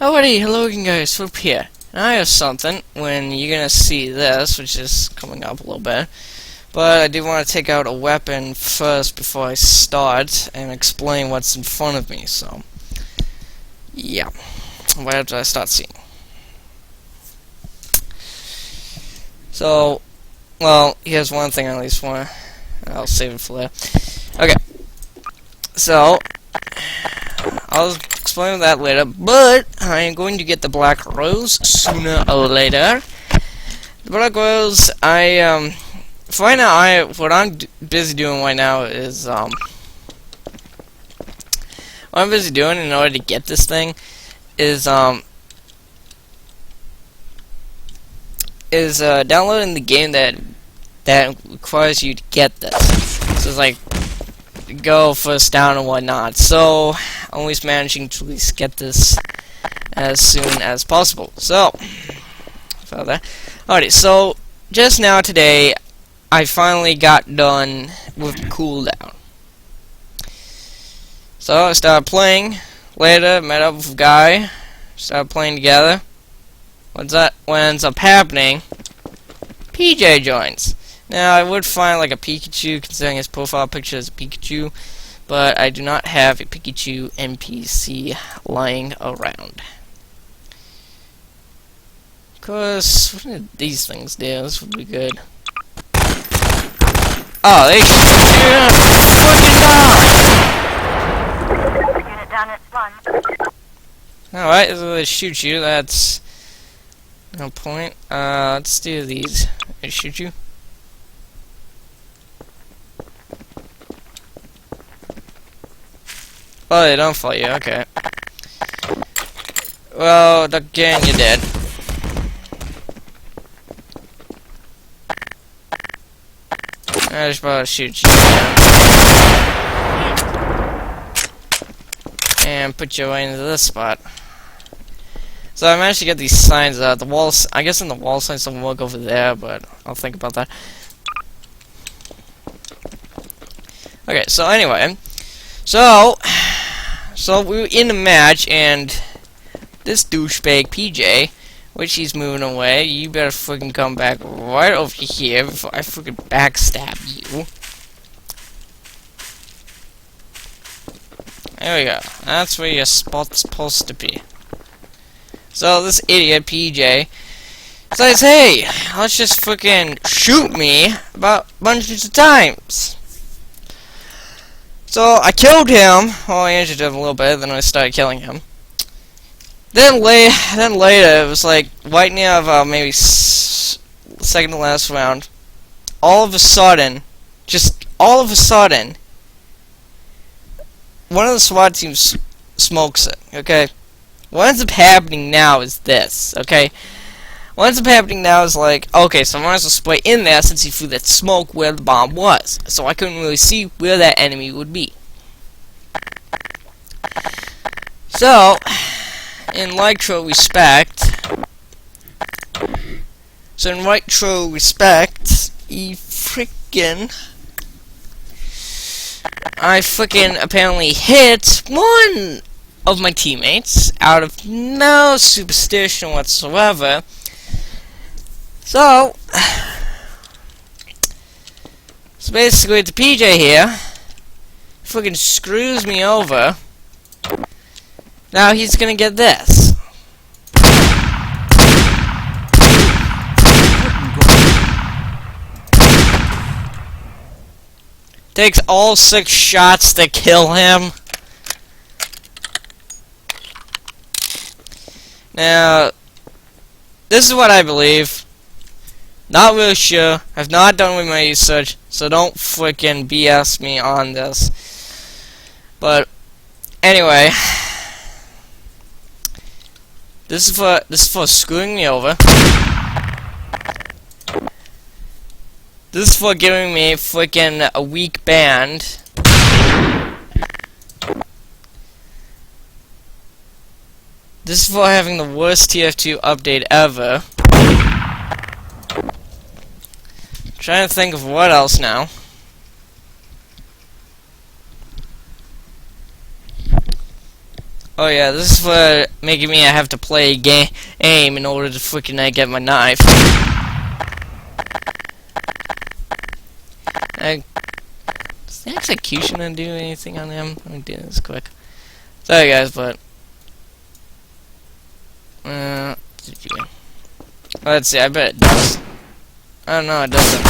Alrighty, hello again guys, Flip here. And I have something when you're gonna see this, which is coming up a little bit. But I do want to take out a weapon first before I start and explain what's in front of me, so yeah. Right after I start seeing. So, well, here's one thing I at least want to, I'll save it for later. Okay. So, I'll explain that later, but I am going to get the black rose sooner or later. The black rose, for right now, what I'm busy doing right now is, what I'm busy doing in order to get this thing is downloading the game that requires you to get this. So it's like, go first down and whatnot. So, I'm always managing to at least get this as soon as possible. So, alrighty, so, just now today, I finally got done with cooldown. So, I started playing. Later, met up with a guy. Started playing together. What ends up happening? PJ joins. Now, I would find like a Pikachu, considering his profile picture is a Pikachu, but I do not have a Pikachu NPC lying around. Because, what did these things do? This would be good. Oh, they shoot you! Fucking Unit down at one. Alright, so they shoot you, that's no point. Let's do these. They shoot you. Oh, they don't fight you, okay. Well, again, you're dead. I just about to shoot you again. And put you away into this spot. So I managed to get these signs out. The walls, I guess in the wall signs don't work over there, but I'll think about that. Okay, so anyway. So we were in a match, and this douchebag PJ, which he's moving away, you better freaking come back right over here before I freaking backstab you. There we go. That's where your spot's supposed to be. So this idiot PJ says, "Hey, let's just freaking shoot me about bunches of times." So I killed him. Well, I injured him a little bit. Then I started killing him. Then later, it was like right near maybe second to last round. All of a sudden, one of the SWAT teams smokes it. Okay, what ends up happening now is this. Okay, what ends up happening now is like, okay, so I might as well spray in there since he threw that smoke where the bomb was. So I couldn't really see where that enemy would be. So, in like true respect, I freaking apparently hit one of my teammates out of no superstition whatsoever. So basically the PJ here freaking screws me over. Now he's gonna get this. Takes all 6 shots to kill him. Now, this is what I believe. Not really sure. I've not done with my research, so don't freaking BS me on this. But anyway, this is for screwing me over. This is for giving me freaking a weak band. This is for having the worst TF2 update ever. Trying to think of what else now. Oh yeah, this is what making me have to play a game in order to freaking get my knife. Does the executioner do anything on him? Let me do this quick. Sorry guys, but let's see. I bet it does. Oh no, it doesn't.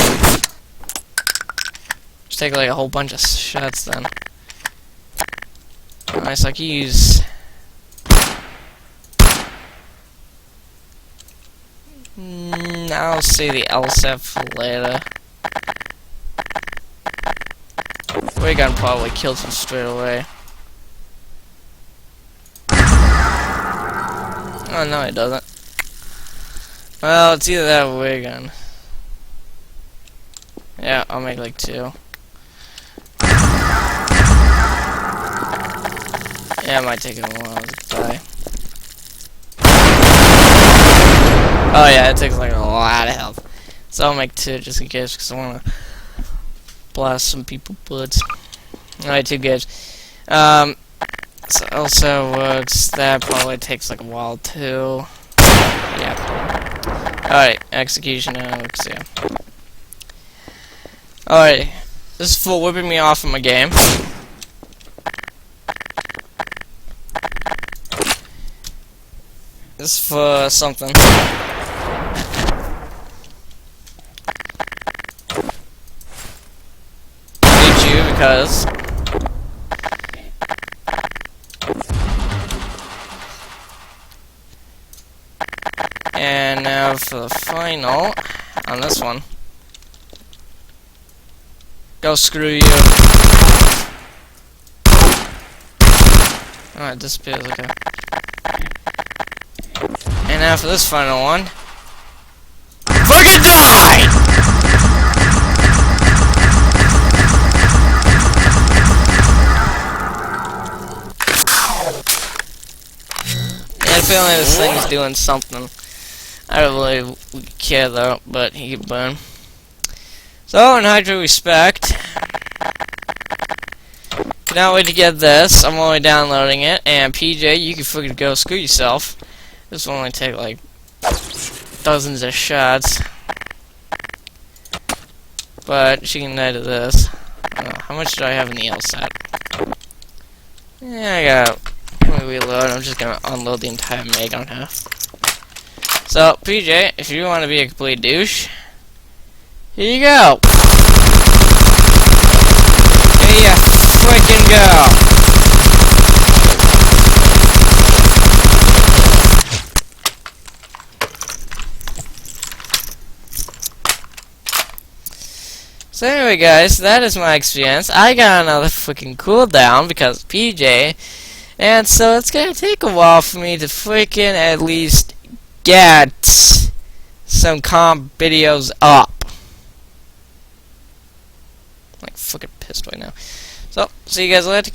Just take like a whole bunch of shots then. Nice, I can use. I'll say the LSF for later. Ray gun probably kills him straight away. Oh no, it doesn't. Well, it's either that or ray gun. Yeah, I'll make like 2. Yeah, it might take him a while to die. Oh yeah, it takes like a lot of health. So I'll make 2 just in case, because I want to blast some people's butts. Alright, 2 gives. So also works. That probably takes like a while too. Yeah. Alright, execution works, yeah. Alright. This is for whipping me off from my game. This is for something. Because and now for the final on this one. Go screw you. Oh, it disappears, okay. And now for this final one. Fucking die! Apparently this thing is doing something. I don't really care though, but he can burn. So, in hydro respect, cannot wait to get this. I'm only downloading it, and PJ, you can freaking go screw yourself. This will only take like dozens of shots, but she can die to this. How much do I have in the L set? Yeah, I got. Let me reload. I'm just gonna unload the entire mag on her. So, PJ, if you want to be a complete douche, here you go. Here you freaking go. So anyway, guys, that is my experience. I got another freaking cooldown because of PJ. And so it's gonna take a while for me to freaking at least get some comp videos up. I'm like freaking pissed right now. So, see you guys later.